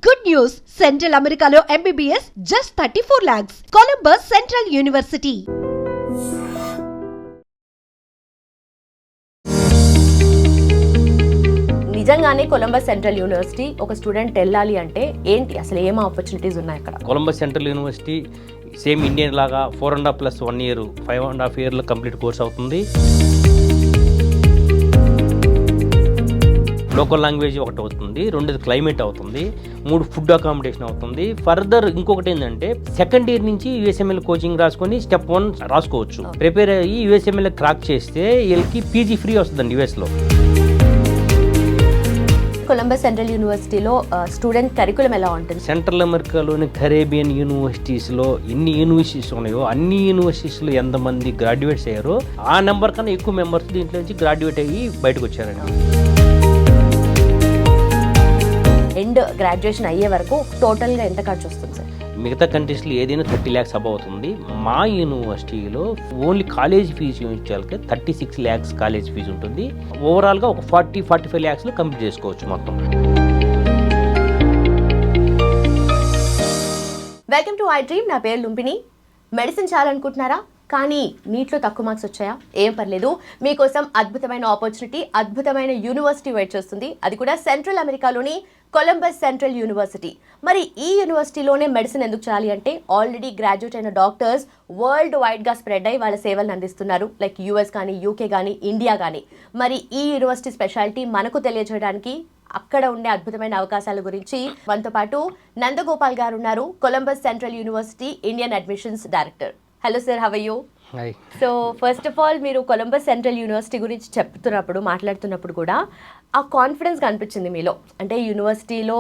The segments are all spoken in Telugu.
Good news! Central Americano MBBS just 34 lakhs. Columbus Central University. నిజంగానే కొలంబస్ సెంట్రల్ యూనివర్సిటీ ఒక స్టూడెంట్ వెళ్ళాలి అంటే ఏంటి అసలు ఏం ఆపర్చునిటీస్ ఉన్నాయి అక్కడ? Columbus central University same Indian లాగా 4.5 + 1 ఇయర్ 5.5 ఇయర్లో కంప్లీట్ కోర్స్ అవుతుంది. లోకల్ లాంగ్వేజ్ ఒకటి అవుతుంది, రెండోది క్లైమేట్ అవుతుంది, 3 ఫుడ్ అకామిడేషన్ అవుతుంది. ఫర్దర్ ఇంకొకటి ఏంటంటే సెకండ్ ఇయర్ నుంచి యూఎస్ఎంఎల్ కోచింగ్ రాసుకొని స్టెప్ 1 రాసుకోవచ్చు. ప్రిపేర్ అయ్యి యూఎస్ఎంఎల్ క్రాక్ చేస్తే వీళ్ళకి పీజీ ఫ్రీ వస్తుందండి యూఎస్లో. కొలంబస్ సెంట్రల్ యూనివర్సిటీలో స్టూడెంట్ కరికులం ఎలా ఉంటుంది? సెంట్రల్ అమెరికాలోని కరేబియన్ యూనివర్సిటీస్లో ఎన్ని యూనివర్సిటీస్ ఉన్నాయో అన్ని యూనివర్సిటీస్లో ఎంతమంది గ్రాడ్యుయేట్స్ అయ్యారో ఆ నెంబర్ కన్నా ఎక్కువ మెంబర్స్ దీంట్లో నుంచి గ్రాడ్యుయేట్ అయ్యి బయటకు వచ్చారండి. ఎండ్ గ్రాడ్యుయేషన్ అయ్యే వరకు టోటల్గా ఎంత ఖర్చు వస్తుంది సార్? మిగతా కంట్రీస్లో ఏదైనా 30 lakhs అబవ్ అవుతుంది. మా యూనివర్సిటీలో ఓన్లీ కాలేజ్ ఫీజు యూనివర్సిటీలకి 36 lakhs కాలేజ్ ఫీజు ఉంటుంది. ఓవరాల్గా ఒక 40-45 lakhsలో కంప్లీట్ చేసుకోవచ్చు మొత్తం. Welcome to iDream. నా పేరు లుంపిని. మెడిసిన్ చేయాలనుకుంటున్నారా కానీ నీట్లో తక్కువ మార్క్స్ వచ్చాయా? ఏం పర్లేదు, మీకోసం అద్భుతమైన ఆపర్చునిటీ, అద్భుతమైన యూనివర్సిటీ వెయిట్ చేస్తుంది. అది కూడా సెంట్రల్ అమెరికాలోని కొలంబస్ సెంట్రల్ యూనివర్సిటీ. మరి ఈ యూనివర్సిటీలోనే మెడిసిన్ ఎందుకు చేయాలి అంటే ఆల్రెడీ గ్రాడ్యుయేట్ అయిన డాక్టర్స్ వరల్డ్ వైడ్గా స్ప్రెడ్ అయ్యి వాళ్ళ సేవలను అందిస్తున్నారు. లైక్ యూఎస్ కానీ, యూకే కానీ, ఇండియా కానీ. మరి ఈ యూనివర్సిటీ స్పెషాలిటీ మనకు తెలియజేయడానికి, అక్కడ ఉండే అద్భుతమైన అవకాశాల గురించి మనతో పాటు నందగోపాల్ గారు ఉన్నారు, Columbus central university Indian admissions director. Hello sir, how are you? So first of all, మీరు కొలంబస్ సెంట్రల్ యూనివర్సిటీ గురించి చెప్తున్నప్పుడు, మాట్లాడుతున్నప్పుడు కూడా ఆ కాన్ఫిడెన్స్ కనిపించింది మీలో. అంటే యూనివర్సిటీలో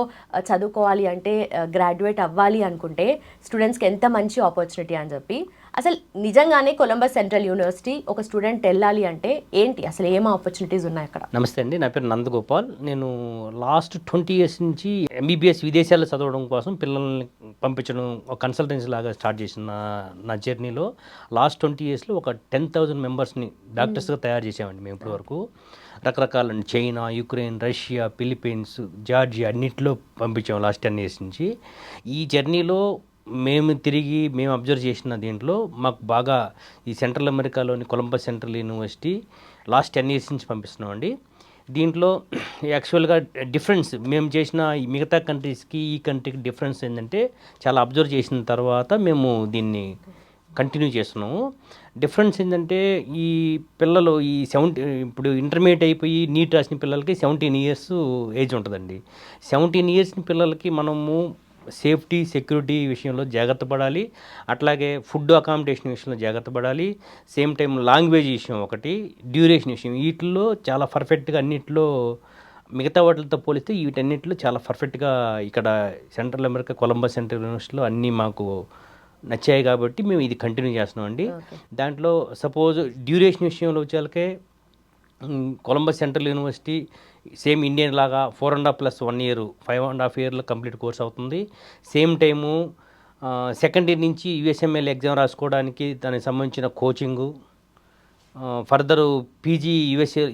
చదువుకోవాలి అంటే, గ్రాడ్యుయేట్ అవ్వాలి అనుకుంటే స్టూడెంట్స్కి ఎంత మంచి ఆపర్చునిటీ అని చెప్పి. అసలు నిజంగానే కొలంబస్ సెంట్రల్ యూనివర్సిటీ ఒక స్టూడెంట్ వెళ్ళాలి అంటే ఏంటి అసలు ఏం ఆపర్చునిటీస్ ఉన్నాయి అక్కడ? నమస్తే అండి, నా పేరు నందగోపాల్. నేను లాస్ట్ 20 years నుంచి ఎంబీబీఎస్ విదేశాల్లో చదవడం కోసం పిల్లల్ని పంపించడం ఒక కన్సల్టెన్సీ లాగా స్టార్ట్ చేసిన నా జర్నీలో లాస్ట్ 20 yearsలో ఒక 10,000 మెంబర్స్ని డాక్టర్స్గా తయారు చేసామండి మేము ఇప్పటివరకు. రకరకాల China, Ukraine, Russia, Philippines, Georgia అన్నింటిలో పంపించాము లాస్ట్ 10 years నుంచి. ఈ జర్నీలో మేము అబ్జర్వ్ చేసిన దీంట్లో మాకు బాగా ఈ సెంట్రల్ అమెరికాలోని Columbus central university last 10 years నుంచి పంపిస్తున్నామండి. దీంట్లో యాక్చువల్గా డిఫరెన్స్ మేము చేసిన ఈ మిగతా కంట్రీస్కి ఈ కంట్రీకి డిఫరెన్స్ ఏంటంటే చాలా అబ్జర్వ్ చేసిన తర్వాత మేము దీన్ని కంటిన్యూ చేస్తున్నాము. డిఫరెన్స్ ఏంటంటే ఈ పిల్లలు ఇప్పుడు ఇంటర్మీడియట్ అయిపోయి నీట్ రాసిన పిల్లలకి 17 years ఏజ్ ఉంటుందండి. 17 years పిల్లలకి మనము సేఫ్టీ, సెక్యూరిటీ విషయంలో జాగ్రత్త పడాలి. అట్లాగే ఫుడ్ అకామిడేషన్ విషయంలో జాగ్రత్త పడాలి. సేమ్ టైం లాంగ్వేజ్ విషయం ఒకటి, డ్యూరేషన్ విషయం, వీటిల్లో చాలా పర్ఫెక్ట్గా అన్నింటిలో మిగతా వాటితో పోలిస్తే వీటన్నిటిలో చాలా పర్ఫెక్ట్గా ఇక్కడ సెంట్రల్ అమెరికా కొలంబస్ సెంట్రల్ యూనివర్సిటీలో అన్నీ మాకు నచ్చాయి కాబట్టి మేము ఇది కంటిన్యూ చేస్తున్నామండి. దాంట్లో సపోజ్ డ్యూరేషన్ విషయంలో వచ్చేకే Columbus central University same Indian లాగా 4.5 + 1 ఇయర్ 5.5 ఇయర్లో కంప్లీట్ కోర్స్ అవుతుంది. సేమ్ టైము సెకండ్ ఇయర్ నుంచి యూఎస్ఎంఎల్ ఎగ్జామ్ రాసుకోవడానికి దానికి సంబంధించిన కోచింగు, ఫర్దర్ పీజీ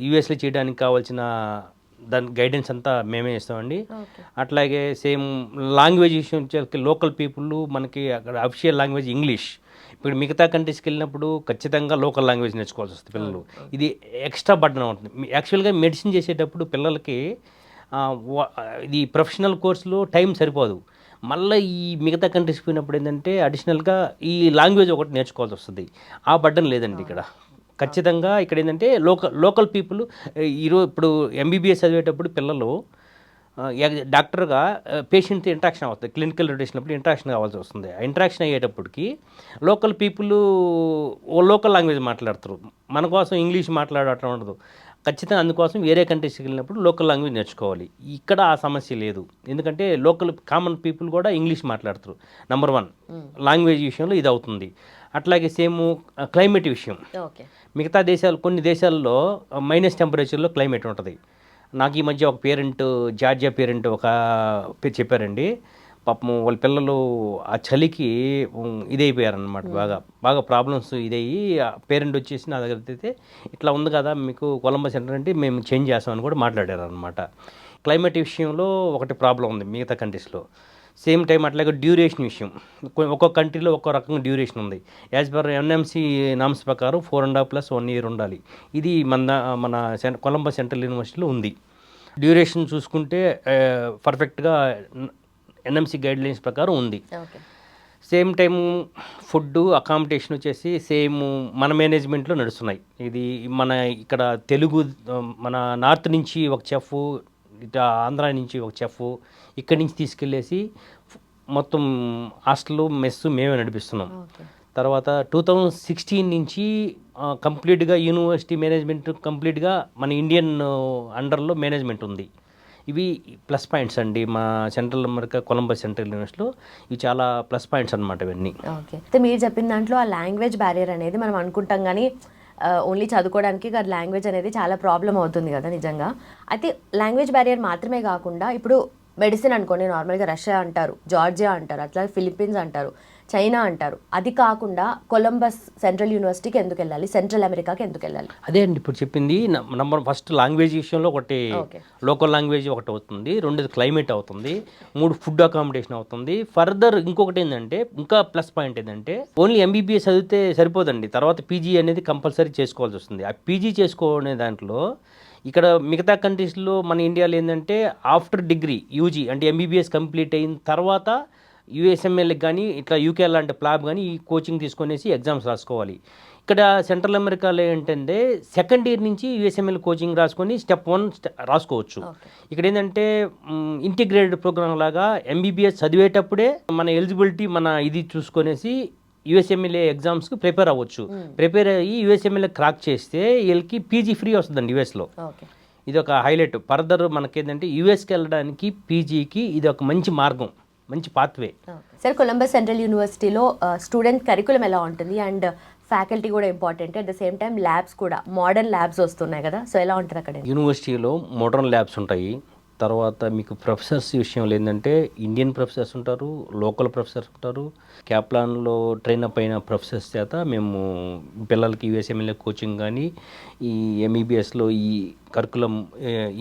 యూఎస్లో చేయడానికి కావాల్సిన దాని గైడెన్స్ అంతా మేమే ఇస్తామండి. అట్లాగే సేమ్ లాంగ్వేజ్ విషయం లోకల్ పీపుల్ మనకి అక్కడ అఫిషియల్ లాంగ్వేజ్ ఇంగ్లీష్. ఇప్పుడు మిగతా కంట్రీస్కి వెళ్ళినప్పుడు ఖచ్చితంగా లోకల్ లాంగ్వేజ్ నేర్చుకోవాల్సి వస్తుంది పిల్లలు. ఇది ఎక్స్ట్రా బర్డన్ ఉంటుంది. యాక్చువల్గా మెడిసిన్ చేసేటప్పుడు పిల్లలకి ఇది ప్రొఫెషనల్ కోర్సులో టైం సరిపోదు. మళ్ళీ ఈ మిగతా కంట్రీస్కి పోయినప్పుడు ఏంటంటే అడిషనల్గా ఈ లాంగ్వేజ్ ఒకటి నేర్చుకోవాల్సి వస్తుంది. ఆ బర్డన్ లేదండి ఇక్కడ. ఖచ్చితంగా ఇక్కడ ఏంటంటే లోకల్ పీపుల్ ఇప్పుడు ఎంబీబీఎస్ చదివేటప్పుడు పిల్లలు డాక్టర్గా పేషెంట్తో ఇంట్రాక్షన్ అవుతుంది. క్లినికల్ రిలేషన్ అప్పుడు ఇంట్రాక్షన్ కావాల్సి వస్తుంది. ఆ ఇంట్రాక్షన్ అయ్యేటప్పటికి లోకల్ పీపుల్ లోకల్ లాంగ్వేజ్ మాట్లాడతారు. మన కోసం ఇంగ్లీష్ మాట్లాడటం ఉండదు. ఖచ్చితంగా అందుకోసం వేరే కంట్రీస్కి వెళ్ళినప్పుడు లోకల్ లాంగ్వేజ్ నేర్చుకోవాలి. ఇక్కడ ఆ సమస్య లేదు. ఎందుకంటే లోకల్ కామన్ పీపుల్ కూడా ఇంగ్లీష్ మాట్లాడతారు. నెంబర్ 1 లాంగ్వేజ్ విషయంలో ఇది అవుతుంది. అట్లాగే సేమ్ క్లైమేట్ విషయం, మిగతా కొన్ని దేశాల్లో మైనస్ టెంపరేచర్లో క్లైమేట్ ఉంటుంది. నాకు ఈ మధ్య ఒక జార్జియా పేరెంట్ చెప్పారండి. పాపం వాళ్ళ పిల్లలు ఆ చలికి ఇదైపోయారనమాట. బాగా ప్రాబ్లమ్స్ ఇదయ్యి పేరెంట్ వచ్చేసి నా దగ్గర అయితే ఇట్లా ఉంది కదా మీకు కొలంబస్ సెంటర్ అంటే మేము చేంజ్ చేస్తామని కూడా మాట్లాడారు అనమాట. క్లైమేట్ విషయంలో ఒకటి ప్రాబ్లం ఉంది మిగతా కంట్రీస్లో. సేమ్ టైం అట్లాగే డ్యూరేషన్ విషయం ఒక్కొక్క కంట్రీలో ఒక్కో రకంగా డ్యూరేషన్ ఉంది. యాజ్ పర్ ఎన్ఎంసీ నామ్స్ ప్రకారం 4.5 + 1 year ఉండాలి. ఇది మన కొలంబస్ సెంట్రల్ యూనివర్సిటీలో ఉంది. డ్యూరేషన్ చూసుకుంటే పర్ఫెక్ట్గా ఎన్ఎంసీ గైడ్లైన్స్ ప్రకారం ఉంది. సేమ్ టైం ఫుడ్ అకామిడేషన్ వచ్చేసి సేమ్ మన మేనేజ్మెంట్లో నడుస్తున్నాయి. ఇది మన ఇక్కడ మన నార్త్ నుంచి ఒక చెఫ్, ఇటు ఆంధ్ర నుంచి ఒక చెఫ్ ఇక్కడి నుంచి తీసుకెళ్ళేసి మొత్తం హాస్టల్ మెస్ మేమే నడిపిస్తున్నాం. తర్వాత 2016 నుంచి కంప్లీట్గా యూనివర్సిటీ మేనేజ్మెంట్ కంప్లీట్గా మన ఇండియన్ అండర్లో మేనేజ్మెంట్ ఉంది. ఇవి ప్లస్ పాయింట్స్ అండి మా సెంట్రల్ అమెరికా కొలంబస్ సెంట్రల్ యూనివర్సిటీలో. ఇవి చాలా ప్లస్ పాయింట్స్ అనమాట ఇవన్నీ. ఓకే, అయితే మీరు చెప్పిన దాంట్లో ఆ లాంగ్వేజ్ బ్యారియర్ అనేది మనం అనుకుంటాం కానీ ఓన్లీ చదువుకోవడానికి లాంగ్వేజ్ అనేది చాలా ప్రాబ్లం అవుతుంది కదా నిజంగా. అయితే లాంగ్వేజ్ బ్యారియర్ మాత్రమే కాకుండా ఇప్పుడు మెడిసిన్ అనుకోండి, నార్మల్గా రష్యా అంటారు, జార్జియా అంటారు, అట్లా ఫిలిప్పీన్స్ అంటారు, చైనా అంటారు. అది కాకుండా కొలంబస్ సెంట్రల్ యూనివర్సిటీకి ఎందుకు వెళ్ళాలి, సెంట్రల్ అమెరికాకి ఎందుకు వెళ్ళాలి? అదే అండి ఇప్పుడు చెప్పింది. నంబర్ ఫస్ట్ లాంగ్వేజ్ విషయంలో ఒకటి లోకల్ లాంగ్వేజ్ ఒకటి అవుతుంది, రెండోది క్లైమేట్ అవుతుంది, మూడు ఫుడ్ అకామిడేషన్ అవుతుంది. ఫర్దర్ ఇంకొకటి ఏంటంటే ఇంకా ప్లస్ పాయింట్ ఏంటంటే ఓన్లీ ఎంబీబీఎస్ చదివితే సరిపోదండి, తర్వాత పీజీ అనేది కంపల్సరీ చేసుకోవాల్సి వస్తుంది. ఆ పీజీ చేసుకోనే దాంట్లో ఇక్కడ మిగతా కంట్రీస్లో మన ఇండియాలో ఏంటంటే ఆఫ్టర్ డిగ్రీ యూజీ అంటే ఎంబీబీఎస్ కంప్లీట్ అయిన తర్వాత యూఎస్ఎంఎల్కి కానీ ఇట్లా యూకే లాంటి ప్లాబ్ కానీ ఈ కోచింగ్ తీసుకొనేసి ఎగ్జామ్స్ రాసుకోవాలి. ఇక్కడ సెంట్రల్ అమెరికాలో ఏంటంటే సెకండ్ ఇయర్ నుంచి యూఎస్ఎంఎల్ కోచింగ్ రాసుకొని స్టెప్ 1 రాసుకోవచ్చు. ఇక్కడ ఏంటంటే ఇంటిగ్రేటెడ్ ప్రోగ్రామ్ లాగా ఎంబీబీఎస్ చదివేటప్పుడే మన ఎలిజిబిలిటీ మన ఇది చూసుకొనేసి యూఎస్ఎంఎల్ఏ ఎగ్జామ్స్కి ప్రిపేర్ అవ్వచ్చు. ప్రిపేర్ అయ్యి యూఎస్ఎంఎల్ఏ క్రాక్ చేస్తే వీళ్ళకి పీజీ ఫ్రీ వస్తుందండి యూఎస్లో. ఇది ఒక హైలైట్. ఫర్దర్ మనకేంటంటే యూఎస్కి వెళ్ళడానికి పీజీకి ఇది ఒక మంచి మార్గం, మంచి పాత్వే. సార్, కొలంబస్ సెంట్రల్ యూనివర్సిటీలో స్టూడెంట్ కరికులం ఎలా ఉంటుంది అండ్ ఫ్యాకల్టీ కూడా important, at the same time labs కూడా మోడర్న్ ల్యాబ్స్ వస్తున్నాయి కదా, సో ఎలా ఉంటుంది అక్కడ? యూనివర్సిటీలో మోడర్న్ ల్యాబ్స్ ఉంటాయి. తర్వాత మీకు ప్రొఫెసర్స్ విషయంలో ఏంటంటే ఇండియన్ ప్రొఫెసర్స్ ఉంటారు, లోకల్ ప్రొఫెసర్స్ ఉంటారు. క్యాప్లాన్లో ట్రైన్ అప్ అయిన ప్రొఫెసర్స్ చేత మేము పిల్లలకి యూఎస్ఎంఎల్ఏ కోచింగ్ కానీ ఈ ఎంఈబిఎస్లో ఈ కరికులం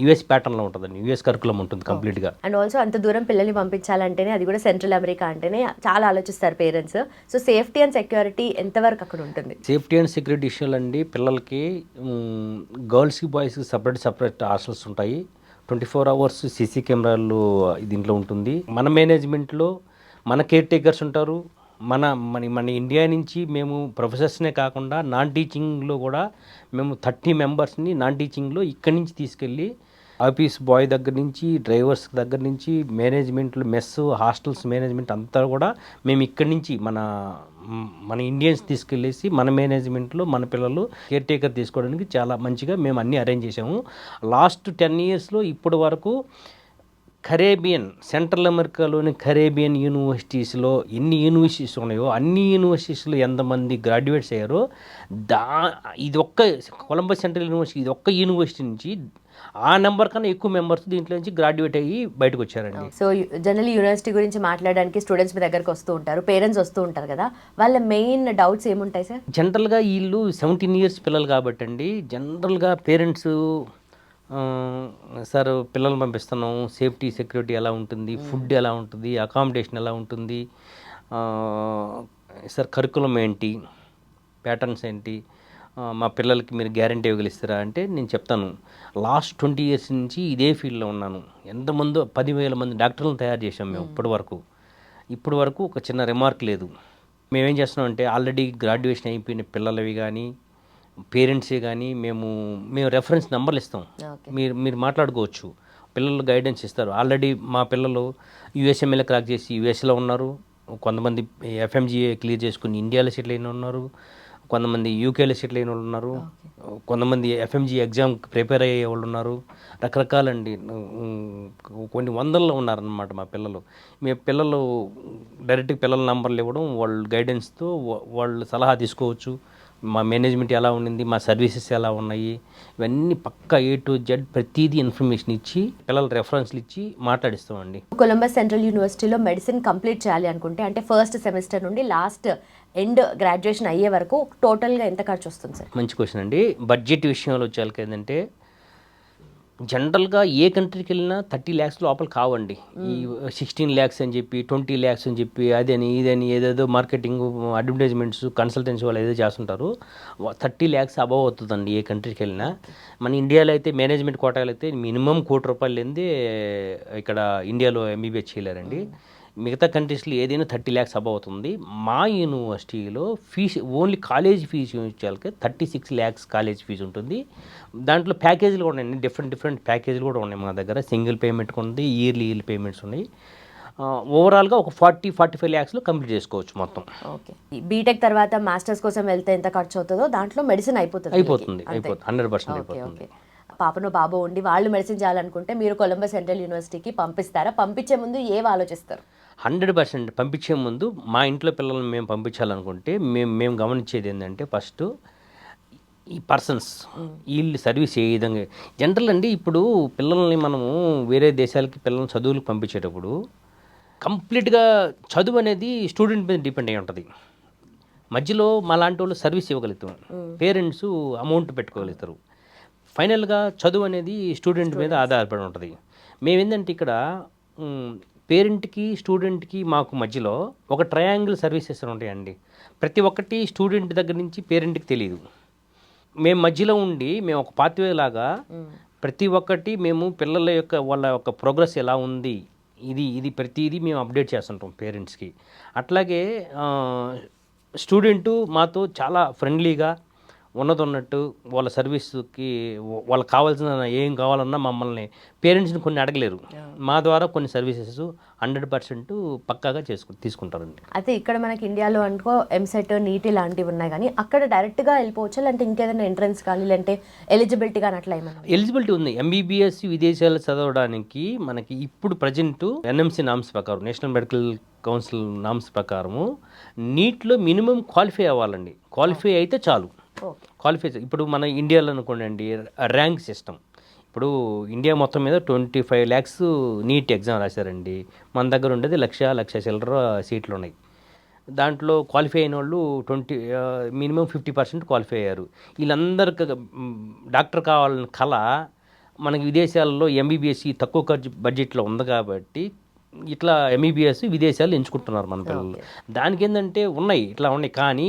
యూఎస్ ప్యాటర్న్లో ఉంటుందండి, యూఎస్ కరికులం ఉంటుంది కంప్లీట్గా. అండ్ ఆల్సో అంత దూరం పిల్లల్ని పంపించాలంటేనే అది కూడా సెంట్రల్ అమెరికా అంటేనే చాలా ఆలోచిస్తారు parents. So safety and security ఎంతవరకు అక్కడ ఉంటుంది? సేఫ్టీ అండ్ సెక్యూరిటీ విషయాలు అండి, పిల్లలకి గర్ల్స్కి బాయ్స్కి సపరేట్ హాస్టల్స్ ఉంటాయి. 24 hours సీసీ కెమెరాలు దీంట్లో ఉంటుంది. మన మేనేజ్మెంట్లో మన కేర్ టేకర్స్ ఉంటారు. మన ఇండియా నుంచి మేము ప్రొఫెసర్స్నే కాకుండా నాన్ టీచింగ్లో కూడా మేము 30 మెంబర్స్ని నాన్ టీచింగ్లో ఇక్కడి నుంచి తీసుకెళ్ళి ఆఫీస్ బాయ్ దగ్గర నుంచి డ్రైవర్స్ దగ్గర నుంచి మేనేజ్మెంట్లు మెస్ హాస్టల్స్ మేనేజ్మెంట్ అంతా కూడా మేము ఇక్కడి నుంచి మన ఇండియన్స్ తీసుకెళ్ళేసి మన మేనేజ్మెంట్లో మన పిల్లలు కేర్ టేకర్ తీసుకోవడానికి చాలా మంచిగా మేము అన్నీ అరేంజ్ చేసాము. లాస్ట్ 10 yearsలో ఇప్పటి వరకు సెంట్రల్ అమెరికాలోని కరేబియన్ యూనివర్సిటీస్లో ఎన్ని యూనివర్సిటీస్ ఉన్నాయో అన్ని యూనివర్సిటీస్లో ఎంతమంది గ్రాడ్యుయేట్స్ అయ్యారో ఇది ఒక్క కొలంబస్ సెంట్రల్ యూనివర్సిటీ ఇది ఒక్క యూనివర్సిటీ నుంచి ఆ నెంబర్ కన్నా ఎక్కువ మెంబర్స్ దీంట్లో నుంచి గ్రాడ్యుయేట్ అయ్యి బయటకు వచ్చారండి. సో జనరల్ యూనివర్సిటీ గురించి మాట్లాడడానికి స్టూడెంట్స్ మీ దగ్గరకు వస్తూ ఉంటారు, పేరెంట్స్ వస్తూ ఉంటారు కదా, వాళ్ళ మెయిన్ డౌట్స్ ఏముంటాయి సార్? జనరల్గా వీళ్ళు 17 years పిల్లలు కాబట్టి అండి, జనరల్గా పేరెంట్స్ సార్ పిల్లల్ని పంపిస్తున్నాం, సేఫ్టీ సెక్యూరిటీ ఎలా ఉంటుంది, ఫుడ్ ఎలా ఉంటుంది, అకామిడేషన్ ఎలా ఉంటుంది, సార్ కరికులం ఏంటి, ప్యాటర్న్స్ ఏంటి, మా పిల్లలకి మీరు గ్యారంటీ ఇవ్వగలిస్తారా అంటే నేను చెప్తాను. లాస్ట్ 20 years నుంచి ఇదే ఫీల్డ్లో ఉన్నాను. ఎంతమందో 10,000 మంది డాక్టర్లను తయారు చేసాం మేము ఇప్పటి వరకు ఒక చిన్న రిమార్క్ లేదు. మేమేం చేస్తున్నాం అంటే ఆల్రెడీ గ్రాడ్యుయేషన్ అయిపోయిన పిల్లలవి కానీ పేరెంట్సే కానీ మేము రెఫరెన్స్ నెంబర్లు ఇస్తాం, మీరు మాట్లాడుకోవచ్చు, పిల్లలు గైడెన్స్ ఇస్తారు. ఆల్రెడీ మా పిల్లలు యూఎస్ఎంఎల్ఏ క్రాక్ చేసి యూఎస్లో ఉన్నారు, కొంతమంది ఎఫ్ఎంజీఏ క్లియర్ చేసుకుని ఇండియాలో సెటిల్ అయిన ఉన్నారు, కొంతమంది యూకేలో సెటిల్ అయిన వాళ్ళు ఉన్నారు, కొంతమంది ఎఫ్ఎంజీ ఎగ్జామ్ ప్రిపేర్ అయ్యే వాళ్ళు ఉన్నారు. రకరకాలండి, కొన్ని వందల్లో ఉన్నారనమాట మా పిల్లలు. పిల్లలు డైరెక్ట్గా పిల్లల నెంబర్లు ఇవ్వడం, వాళ్ళ గైడెన్స్తో వాళ్ళు సలహా తీసుకోవచ్చు. మా మేనేజ్మెంట్ ఎలా ఉండింది, మా సర్వీసెస్ ఎలా ఉన్నాయి, ఇవన్నీ పక్కా A to Z ప్రతిదీ ఇన్ఫర్మేషన్ ఇచ్చి పిల్లల రెఫరెన్స్లు ఇచ్చి మాట్లాడిస్తామండి. కొలంబస్ సెంట్రల్ యూనివర్సిటీలో మెడిసిన్ కంప్లీట్ చేయాలి అనుకుంటే అంటే ఫస్ట్ సెమిస్టర్ నుండి లాస్ట్ ఎండ్ గ్రాడ్యుయేషన్ అయ్యే వరకు టోటల్గా ఎంత ఖర్చు వస్తుంది సార్? మంచి క్వశ్చన్ అండి. బడ్జెట్ విషయంలో వచ్చేకి ఏంటంటే జనరల్గా ఏ కంట్రీకి వెళ్ళినా 30 lakhs లోపల కావండి. ఈ 16 lakhs అని చెప్పి 20 lakhs అని చెప్పి అదని ఇదని ఏదేదో మార్కెటింగ్ అడ్వర్టైజ్మెంట్స్ కన్సల్టెన్సీ వాళ్ళు ఏదో చేస్తుంటారు. 30 lakhs అబవ్ అవుతుందండి ఏ కంట్రీకి వెళ్ళినా. మన ఇండియాలో అయితే మేనేజ్మెంట్ కోటాలు అయితే మినిమం ₹1,00,00,000 లేనిదే ఇక్కడ ఇండియాలో ఎంబీబీఎస్ చేయలేరండి. మిగతా కంట్రీస్లో ఏదైనా 30 lakhs అబవ్ అవుతుంది. మా యూనివర్సిటీలో ఫీజు ఓన్లీ కాలేజ్ ఫీజు చూపించాలి 36 lakhs కాలేజ్ ఫీజు ఉంటుంది. దాంట్లో ప్యాకేజీలు కూడా ఉన్నాయి, డిఫరెంట్ ప్యాకేజీలు కూడా ఉన్నాయి మా దగ్గర. సింగిల్ పేమెంట్ ఉంది, ఇయర్లీ పేమెంట్స్ ఉన్నాయి. ఓవరాల్గా ఒక 40-45 lakhsలో కంప్లీట్ చేసుకోవచ్చు మొత్తం. ఓకే, బీటెక్ తర్వాత మాస్టర్స్ కోసం వెళ్తే ఎంత ఖర్చు అవుతుందో దాంట్లో మెడిసిన్ అయిపోతుంది. 100% అయిపోతుంది. పాపను బాబు ఉండి వాళ్ళు మెడిసిన్ చేయాలనుకుంటే మీరు కొలంబస్ సెంట్రల్ యూనివర్సిటీకి పంపిస్తారా? పంపించే ముందు ఏం ఆలోచిస్తారు? 100% పంపించే ముందు మా ఇంట్లో పిల్లల్ని మేము పంపించాలనుకుంటే మేము గమనించేది ఏంటంటే ఫస్ట్ ఈ పర్సన్స్ వీళ్ళు సర్వీస్ ఏ విధంగా జనరల్ అండి. ఇప్పుడు పిల్లల్ని మనము వేరే దేశాలకి పిల్లల్ని చదువులకు పంపించేటప్పుడు కంప్లీట్గా చదువు అనేది స్టూడెంట్ మీద డిపెండ్ అయి ఉంటుంది. మధ్యలో మా లాంటి వాళ్ళు సర్వీస్ ఇవ్వగలుగుతాం, పేరెంట్స్ అమౌంట్ పెట్టుకోగలుగుతారు. ఫైనల్గా చదువు అనేది స్టూడెంట్ మీద ఆధారపడి ఉంటుంది. మేమేంటంటే ఇక్కడ పేరెంట్కి స్టూడెంట్కి మాకు మధ్యలో ఒక ట్రయాంగిల్ సర్వీసెస్ ఉంటాయండి. ప్రతి ఒక్కటి స్టూడెంట్ దగ్గర నుంచి పేరెంట్కి తెలియదు. మేము మధ్యలో ఉండి మేము ఒక పాత్వే లాగా ప్రతి ఒక్కటి మేము పిల్లల యొక్క వాళ్ళ యొక్క ప్రోగ్రెస్ ఎలా ఉంది ఇది ప్రతిదీ మేము అప్డేట్ చేస్తుంటాం పేరెంట్స్కి. అట్లాగే స్టూడెంటు మాతో చాలా ఫ్రెండ్లీగా ఉన్నట్టు వాళ్ళ సర్వీస్కి వాళ్ళకి కావాల్సిన ఏం కావాలన్నా మమ్మల్ని పేరెంట్స్ని కొన్ని అడగలేరు. మా ద్వారా కొన్ని సర్వీసెస్ 100% పక్కాగా తీసుకుంటారండి. అయితే ఇక్కడ మనకి ఇండియాలో అనుకో ఎంసెట్ నీట్ ఇలాంటివి ఉన్నాయి, కానీ అక్కడ డైరెక్ట్గా వెళ్ళిపోవచ్చు, లేదంటే ఇంకేదైనా ఎంట్రన్స్ కానీ లేదంటే ఎలిజిబిలిటీ కానీ అట్లా ఏమన్నా? ఎలిజిబిలిటీ ఉంది. ఎంబీబీఎస్ విదేశాలు చదవడానికి మనకి ఇప్పుడు ప్రజెంట్ ఎన్ఎంసీ నామ్స్ ప్రకారం, నేషనల్ మెడికల్ కౌన్సిల్ నామ్స్ ప్రకారము నీట్లో మినిమం క్వాలిఫై అవ్వాలండి. క్వాలిఫై అయితే చాలు. క్వాలిఫై ఇప్పుడు మన ఇండియాలో అనుకోండి ర్యాంక్ సిస్టమ్. ఇప్పుడు ఇండియా మొత్తం మీద 25 lakhs నీట్ ఎగ్జామ్ రాశారండి. మన దగ్గర ఉండేది 1,00,000 చిల్లర సీట్లు ఉన్నాయి. దాంట్లో క్వాలిఫై అయిన వాళ్ళు మినిమం 50% క్వాలిఫై అయ్యారు. వీళ్ళందరికీ డాక్టర్ కావాలని కళ మనకి విదేశాల్లో ఎంబీబీఎస్ తక్కువ ఖర్చు బడ్జెట్లో ఉంది కాబట్టి ఇట్లా ఎంబీబీఎస్ విదేశాలు ఎంచుకుంటున్నారు మన పిల్లలు. దానికి ఏంటంటే ఇట్లా ఉన్నాయి, కానీ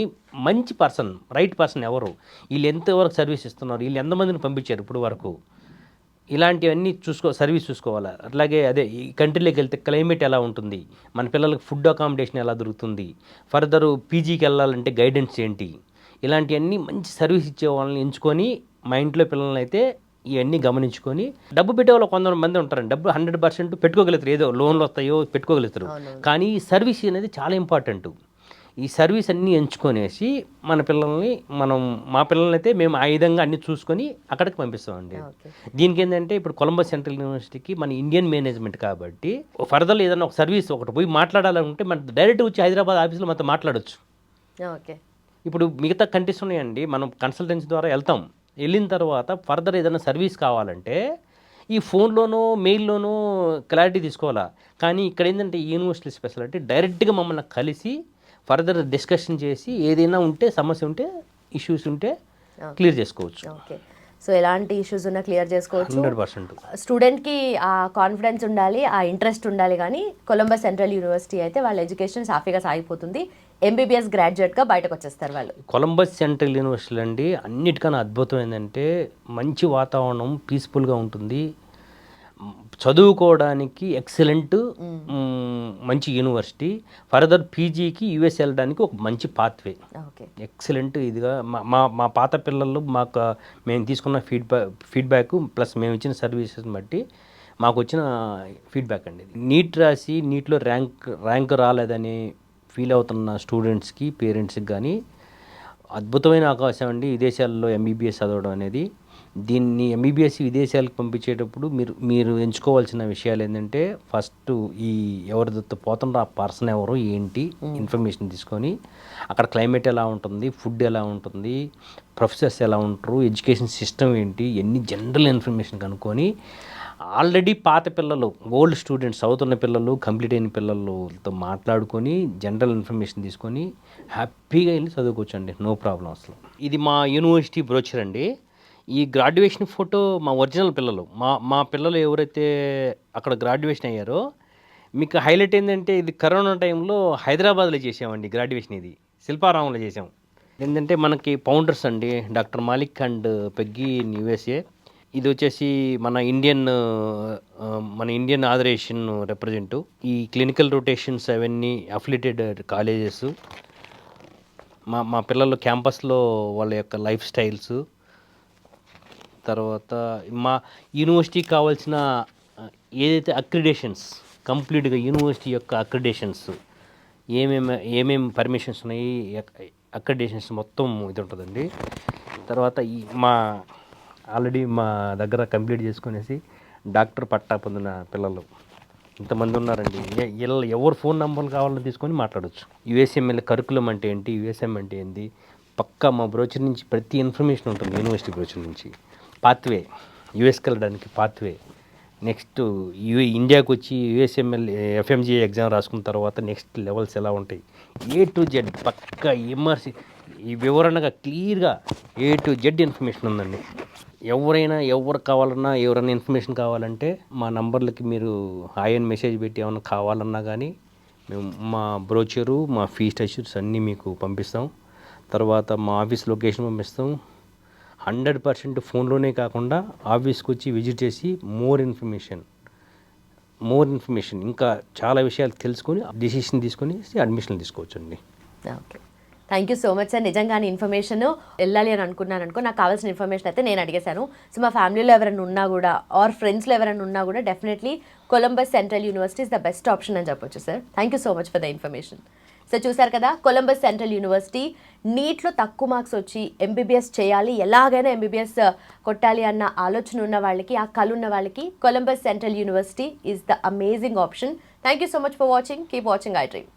మంచి పర్సన్, రైట్ పర్సన్ ఎవరు, వీళ్ళు ఎంతవరకు సర్వీస్ ఇస్తున్నారు, వీళ్ళు ఎంతమందిని పంపించారు ఇప్పుడు వరకు, ఇలాంటివన్నీ సర్వీస్ చూసుకోవాలి. అట్లాగే అదే ఈ కంట్రీలోకి వెళ్తే క్లైమేట్ ఎలా ఉంటుంది, మన పిల్లలకు ఫుడ్ అకామిడేషన్ ఎలా దొరుకుతుంది, ఫర్దర్ పీజీకి వెళ్ళాలంటే గైడెన్స్ ఏంటి, ఇలాంటివన్నీ మంచి సర్వీస్ ఇచ్చే వాళ్ళని ఎంచుకొని మా ఇంట్లో పిల్లల్ని అయితే ఇవన్నీ గమనించుకొని డబ్బు పెట్టే వాళ్ళు కొంతమంది ఉంటారండి. డబ్బు 100% పెట్టుకోగలుగుతారు, ఏదో లోన్లు వస్తాయో పెట్టుకోగలుగుతారు. కానీ ఈ సర్వీస్ అనేది చాలా ఇంపార్టెంట్. ఈ సర్వీస్ అన్నీ ఎంచుకొనేసి మా పిల్లల్ని అయితే మేము ఆ విధంగా అన్ని చూసుకొని అక్కడికి పంపిస్తామండి. దీనికి ఏంటంటే ఇప్పుడు కొలంబస్ సెంట్రల్ యూనివర్సిటీకి మన ఇండియన్ మేనేజ్మెంట్ కాబట్టి ఫర్దర్లో ఏదైనా ఒక సర్వీస్ ఒకటి పోయి మాట్లాడాలంటే మన డైరెక్ట్ వచ్చి హైదరాబాద్ ఆఫీస్లో మనతో మాట్లాడవచ్చు. ఇప్పుడు మిగతా కంట్రీస్ ఉన్నాయండి, మనం కన్సల్టెన్సీ ద్వారా వెళ్తాం. వెళ్ళిన తర్వాత ఫర్దర్ ఏదైనా సర్వీస్ కావాలంటే ఈ ఫోన్లోనో మెయిల్లోనో క్లారిటీ తీసుకోవాలా. కానీ ఇక్కడ ఏంటంటే యూనివర్సిటీ స్పెషాలిటీ డైరెక్ట్గా మమ్మల్ని కలిసి ఫర్దర్ డిస్కషన్ చేసి ఏదైనా ఉంటే సమస్య ఉంటే ఇష్యూస్ ఉంటే క్లియర్ చేసుకోవచ్చు. సో ఎలాంటి ఇష్యూస్ ఉన్నా క్లియర్ చేసుకోవచ్చు. 100% స్టూడెంట్కి ఆ కాన్ఫిడెన్స్ ఉండాలి, ఆ ఇంట్రెస్ట్ ఉండాలి. కానీ కొలంబస్ సెంట్రల్ యూనివర్సిటీ అయితే వాళ్ళ ఎడ్యుకేషన్ సాఫీగా సాగిపోతుంది. ఎంబీబీఎస్ గ్రాడ్యుయేట్గా బయటకు వచ్చేస్తారు వాళ్ళు. కొలంబస్ సెంట్రల్ యూనివర్సిటీ అండి అన్నిటికన్నా అద్భుతం ఏంటంటే మంచి వాతావరణం, పీస్ఫుల్గా ఉంటుంది, చదువుకోవడానికి ఎక్సలెంట్ మంచి యూనివర్సిటీ. ఫర్దర్ పీజీకి యూఎస్ వెళ్ళడానికి ఒక మంచి పాత్వే, ఎక్సలెంట్. ఇదిగా మా పాత పిల్లలు మేము తీసుకున్న ఫీడ్బ్యాక్ ప్లస్ మేము ఇచ్చిన సర్వీసెస్ని బట్టి మాకు వచ్చిన ఫీడ్బ్యాక్ అండి. నీట్ రాసి నీట్లో ర్యాంక్ రాలేదని ఫీల్ అవుతున్న స్టూడెంట్స్కి, పేరెంట్స్కి కానీ అద్భుతమైన అవకాశం అండి విదేశాల్లో ఎంబీబీఎస్ చదవడం అనేది. దీన్ని ఎంబీబీఎస్ విదేశాలకు పంపించేటప్పుడు మీరు ఎంచుకోవాల్సిన విషయాలు ఏంటంటే ఫస్ట్ ఎవరితో పోతుందో ఆ పర్సన్ ఎవరు ఏంటి ఇన్ఫర్మేషన్ తీసుకొని అక్కడ క్లైమేట్ ఎలా ఉంటుంది, ఫుడ్ ఎలా ఉంటుంది, ప్రొఫెసర్స్ ఎలా ఉంటారు, ఎడ్యుకేషన్ సిస్టమ్ ఏంటి, ఎన్ని జనరల్ ఇన్ఫర్మేషన్ కనుక్కొని ఆల్రెడీ పాత పిల్లలు, ఓల్డ్ స్టూడెంట్స్, చదువుతున్న పిల్లలు, కంప్లీట్ అయిన పిల్లలతో మాట్లాడుకొని జనరల్ ఇన్ఫర్మేషన్ తీసుకొని హ్యాపీగా వెళ్ళి చదువుకోవచ్చండి, నో ప్రాబ్లం అసలు. ఇది మా యూనివర్సిటీ బ్రోచర్ అండి. ఈ గ్రాడ్యుయేషన్ ఫోటో మా ఒరిజినల్ పిల్లలు, మా పిల్లలు ఎవరైతే అక్కడ గ్రాడ్యుయేషన్ అయ్యారో, మీకు హైలైట్ ఏంటంటే ఇది కరోనా టైంలో హైదరాబాద్లో చేసామండి గ్రాడ్యుయేషన్. ఇది శిల్పారామంలో చేసాం. ఏంటంటే మనకి ఫౌండర్స్ అండి doctor Malik and Peggy in USA. ఇది వచ్చేసి మన ఇండియన్ ఆథరైజేషన్ రిప్రజెంటివ్. ఈ క్లినికల్ రొటేషన్స్ అవన్నీ అఫిలియేటెడ్ కాలేజెస్, మా పిల్లలు క్యాంపస్లో వాళ్ళ యొక్క లైఫ్ స్టైల్స్, తర్వాత మా యూనివర్సిటీకి కావాల్సిన ఏదైతే అక్రిడేషన్స్, కంప్లీట్గా యూనివర్సిటీ యొక్క అక్రిడేషన్స్ ఏమేమి పర్మిషన్స్ ఉన్నాయి, అక్రిడేషన్స్ మొత్తం ఇది ఉంటుందండి. తర్వాత ఆల్రెడీ మా దగ్గర కంప్లీట్ చేసుకునేసి డాక్టర్ పట్టా పొందిన పిల్లలు ఇంతమంది ఉన్నారండి. ఎవరు ఫోన్ నెంబర్లు కావాలో తీసుకొని మాట్లాడవచ్చు. యుఎస్ఎంఎల్ కరికులం అంటే ఏంటి, యుఎస్ఎం అంటే ఏంటి, పక్కా మా బ్రోచర్ నుంచి ప్రతి ఇన్ఫర్మేషన్ ఉంటుంది. యూనివర్సిటీ బ్రోచర్ నుంచి పాత్వే, యుఎస్కి వెళ్ళడానికి పాత్వే, నెక్స్ట్ ఇండియాకి వచ్చి యుఎస్ఎంఎల్ ఎఫ్ఎంజీ ఎగ్జామ్ రాసుకున్న తర్వాత నెక్స్ట్ లెవెల్స్ ఎలా ఉంటాయి, A to Z పక్కా ఎమ్ఆర్సి ఈ వివరణగా క్లియర్గా A to Z ఇన్ఫర్మేషన్ ఉందండి. ఎవరు కావాలన్నా, ఎవరైనా ఇన్ఫర్మేషన్ కావాలంటే మా నంబర్లకి మీరు హాయ్ అని మెసేజ్ పెట్టి ఏమైనా కావాలన్నా కానీ మేము మా బ్రోచరు, మా ఫీ స్ట్రక్చర్స్ అన్నీ మీకు పంపిస్తాం. తర్వాత మా ఆఫీస్ లొకేషన్ పంపిస్తాం. 100% ఫోన్లోనే కాకుండా ఆఫీస్కి వచ్చి విజిట్ చేసి మోర్ ఇన్ఫర్మేషన్ ఇంకా చాలా విషయాలు తెలుసుకొని డిసిషన్ తీసుకొని అడ్మిషన్ తీసుకోవచ్చు అండి. Okay, thank you so much sir. నిజంగానే ఇన్ఫర్మేషన్ వెళ్ళాలి అని అనుకున్నాను అనుకో, నాకు కావాల్సిన ఇన్ఫర్మేషన్ అయితే నేను అడిగేశాను. సో మా ఫ్యామిలీలో ఎవరైనా ఉన్నా కూడా ఆర్ ఫ్రెండ్స్లో ఎవరైనా ఉన్నా కూడా definitely Columbus central university is the best option అని చెప్పొచ్చు sir. Thank you so much for the information. So చూసారు కదా, కొలంబస్ సెంట్రల్ యూనివర్సిటీ నీట్లో తక్కువ మార్క్స్ వచ్చి ఎంబీబీఎస్ చేయాలి, ఎలాగైనా ఎంబీబీఎస్ కొట్టాలి అన్న ఆలోచన ఉన్న వాళ్ళకి, ఆ కళ ఉన్న వాళ్ళకి Columbus central university is the amazing option. Thank you so much for watching. Keep watching I dream.